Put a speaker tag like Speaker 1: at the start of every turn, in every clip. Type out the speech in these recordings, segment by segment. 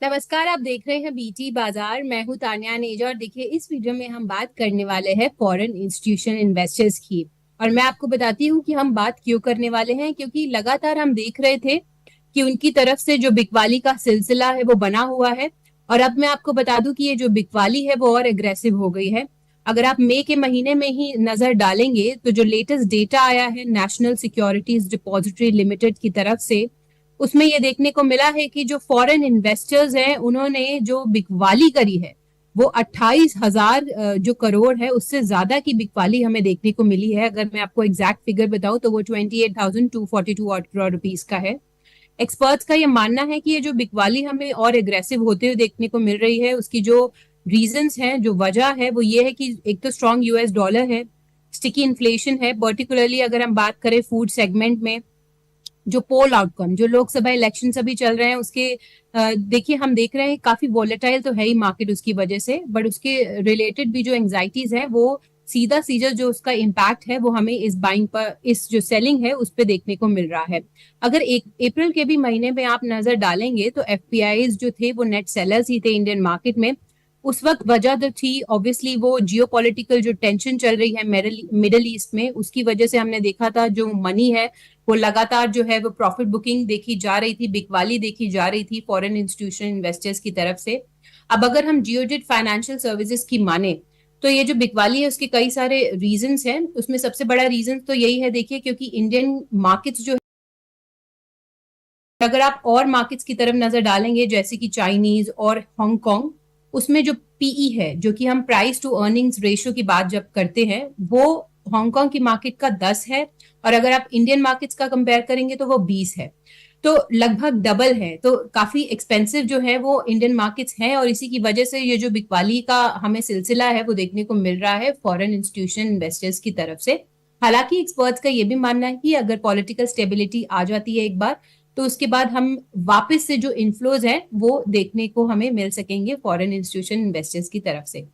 Speaker 1: नमस्कार। आप देख रहे हैं बीटी बाजार। मैं हूं तान्या नेजा और देखिए इस वीडियो में हम बात करने वाले हैं फॉरेन इंस्टीट्यूशन इन्वेस्टर्स की। और मैं आपको बताती हूं कि हम बात क्यों करने वाले हैं, क्योंकि लगातार हम देख रहे थे कि उनकी तरफ से जो बिकवाली का सिलसिला है वो बना हुआ है। और अब मैं आपको बता दूं कि ये जो बिकवाली है वो और एग्रेसिव हो गई है। अगर आप मई के महीने में ही नजर डालेंगे तो जो लेटेस्ट डेटा आया है नेशनल सिक्योरिटीज डिपॉजिटरी लिमिटेड की तरफ से, उसमें ये देखने को मिला है कि जो फॉरेन इन्वेस्टर्स हैं उन्होंने जो बिकवाली करी है वो 28,000 जो करोड़ है उससे ज्यादा की बिकवाली हमें देखने को मिली है। अगर मैं आपको एग्जैक्ट फिगर बताऊं तो वो 28,242 करोड़ रुपीस का है। एक्सपर्ट्स का ये मानना है कि ये जो बिकवाली हमें और एग्रेसिव होते हुए देखने को मिल रही है उसकी जो रीजंस हैं, जो वजह है वो ये है कि एक तो स्ट्रॉन्ग यूएस डॉलर है, स्टिकी इन्फ्लेशन है, पर्टिकुलरली अगर हम बात करें फूड सेगमेंट में। जो पोल आउटकम, जो लोकसभा इलेक्शन अभी चल रहे हैं उसके देखिए हम देख रहे हैं काफी वॉलेटाइल तो है ही मार्केट उसकी वजह से, बट उसके रिलेटेड भी जो एंजाइटीज है वो सीधा सीधा जो उसका इम्पैक्ट है वो हमें इस बाइंग पर, इस जो सेलिंग है उस पर देखने को मिल रहा है। अगर एक अप्रैल के भी महीने में आप नजर डालेंगे तो एफपीआई जो थे वो नेट सेलर्स ही थे इंडियन मार्केट में। उस वक्त वजह तो थी ऑब्वियसली वो जियोपॉलिटिकल जो टेंशन चल रही है मिडल ईस्ट में, उसकी वजह से हमने देखा था जो मनी है वो लगातार जो है वो प्रॉफिट बुकिंग देखी जा रही थी, बिकवाली देखी जा रही थी फॉरेन इंस्टीट्यूशन इन्वेस्टर्स की तरफ से। अब अगर हम जियोजेट फाइनेंशियल सर्विसेज की माने तो ये जो बिकवाली है उसके कई सारे रीजंस हैं। उसमें सबसे बड़ा रीजन तो यही है, देखिए, क्योंकि इंडियन मार्केट्स जो, अगर आप और मार्केट्स की तरफ नजर डालेंगे जैसे कि चाइनीज और हांगकांग, उसमें जो पीई है, जो कि हम प्राइस टू अर्निंग्स रेशियो की बात जब करते हैं, वो हांगकांग की मार्केट का 10 है। और अगर आप इंडियन मार्केट्स का कंपेयर करेंगे तो वो 20 है। तो लगभग डबल है। तो काफी एक्सपेंसिव जो है वो इंडियन मार्केट्स हैं और इसी की वजह से ये जो बिकवाली का हमें सिलसिला है वो देखने को मिल रहा है फॉरेन इंस्टीट्यूशन इन्वेस्टर्स की तरफ से। हालांकि एक्सपर्ट्स का ये भी मानना है कि अगर पॉलिटिकल स्टेबिलिटी आ जाती है एक बार, तो उसके बाद हम वापस से जो इन्फ्लोज है वो देखने को हमें मिल सकेंगे फॉरेन इंस्टीट्यूशन इन्वेस्टर्स की तरफ से।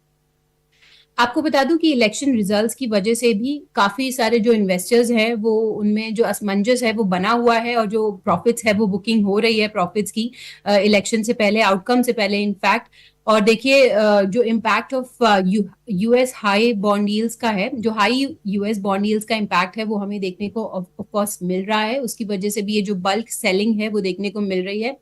Speaker 1: आपको बता दूं कि इलेक्शन रिजल्ट्स की वजह से भी काफी सारे जो इन्वेस्टर्स हैं वो, उनमें जो असमंजस है वो बना हुआ है और जो प्रॉफिट्स है वो बुकिंग हो रही है प्रॉफिट्स की इलेक्शन से पहले, आउटकम से पहले इनफैक्ट। और देखिए जो impact of US high bond yields का है, जो हाई यूएस बॉन्ड यील्ड्स का इम्पैक्ट है वो हमें देखने को ऑफ कोर्स मिल रहा है। उसकी वजह से भी ये जो बल्क सेलिंग है वो देखने को मिल रही है।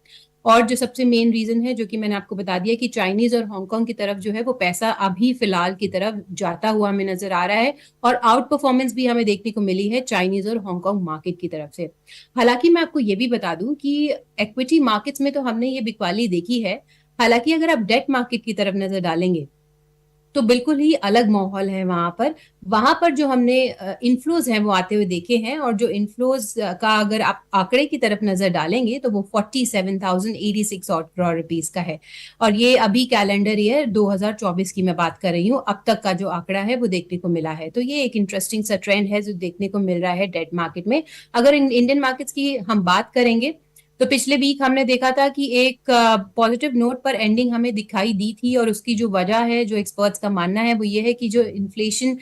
Speaker 1: और जो सबसे मेन रीजन है जो कि मैंने आपको बता दिया कि चाइनीज और हांगकांग की तरफ जो है वो पैसा अभी फिलहाल की तरफ जाता हुआ हमें नजर आ रहा है। और आउट परफॉर्मेंस भी हमें देखने को मिली है चाइनीज और हांगकांग मार्केट की तरफ से। हालांकि मैं आपको ये भी बता दूं कि इक्विटी मार्केट्स में तो हमने ये बिकवाली देखी है। हालांकि अगर आप डेट मार्केट की तरफ नजर डालेंगे तो बिल्कुल ही अलग माहौल है वहां पर। वहां पर जो हमने इनफ्लोज हैं वो आते हुए देखे हैं, और जो इनफ्लोज का अगर आप आंकड़े की तरफ नजर डालेंगे तो वो 47,086 करोड़ रुपीस का है। और ये अभी कैलेंडर ईयर 2024 की मैं बात कर रही हूँ, अब तक का जो आंकड़ा है वो देखने को मिला है। तो ये एक इंटरेस्टिंग सा ट्रेंड है जो देखने को मिल रहा है डेट मार्केट में। अगर इंडियन मार्केट्स की हम बात करेंगे तो पिछले वीक हमने देखा था कि एक पॉजिटिव नोट पर एंडिंग हमें दिखाई दी थी, और उसकी जो वजह है, जो एक्सपर्ट्स का मानना है, वो ये है कि जो इन्फ्लेशन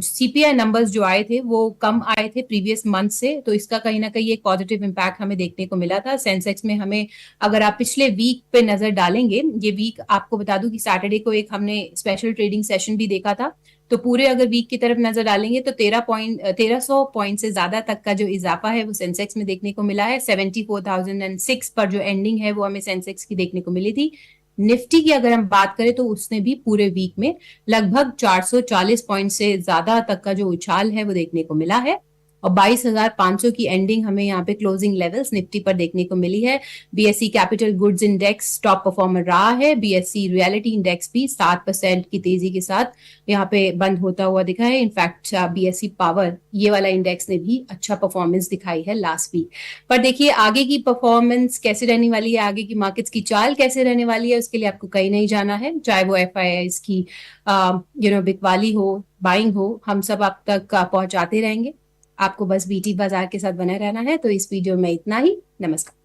Speaker 1: सीपीआई नंबर्स जो आए थे वो कम आए थे प्रीवियस मंथ से, तो इसका कहीं ना कहीं एक पॉजिटिव इम्पैक्ट हमें देखने को मिला था सेंसेक्स में। हमें अगर आप पिछले वीक पे नजर डालेंगे, ये वीक आपको बता दूं कि सैटरडे को एक हमने स्पेशल ट्रेडिंग सेशन भी देखा था, तो पूरे अगर वीक की तरफ नजर डालेंगे तो 1300 पॉइंट से ज्यादा तक का जो इजाफा है वो सेंसेक्स में देखने को मिला है। 74,006 पर जो एंडिंग है वो हमें सेंसेक्स की देखने को मिली थी। निफ्टी की अगर हम बात करें तो उसने भी पूरे वीक में लगभग 440 पॉइंट से ज्यादा तक का जो उछाल है वो देखने को मिला है। और 22,500 की एंडिंग हमें यहाँ पे क्लोजिंग लेवल्स निफ्टी पर देखने को मिली है। BSE capital goods index top performer रहा है। बीएसई रियलिटी इंडेक्स भी 7% की तेजी के साथ यहाँ पे बंद होता हुआ दिखा है। इनफैक्ट बीएसई पावर, ये वाला इंडेक्स ने भी अच्छा परफॉर्मेंस दिखाई है लास्ट वीक। पर देखिए आगे की परफॉर्मेंस कैसे रहने वाली है, आगे की मार्केट्स की चाल कैसे रहने वाली है, उसके लिए आपको कहीं नहीं जाना है। चाहे वो एफआईआई की बिकवाली हो, बाइंग हो, हम सब आप तक पहुंचाते रहेंगे। आपको बस बीटी बाजार के साथ बने रहना है। तो इस वीडियो में इतना ही। नमस्कार।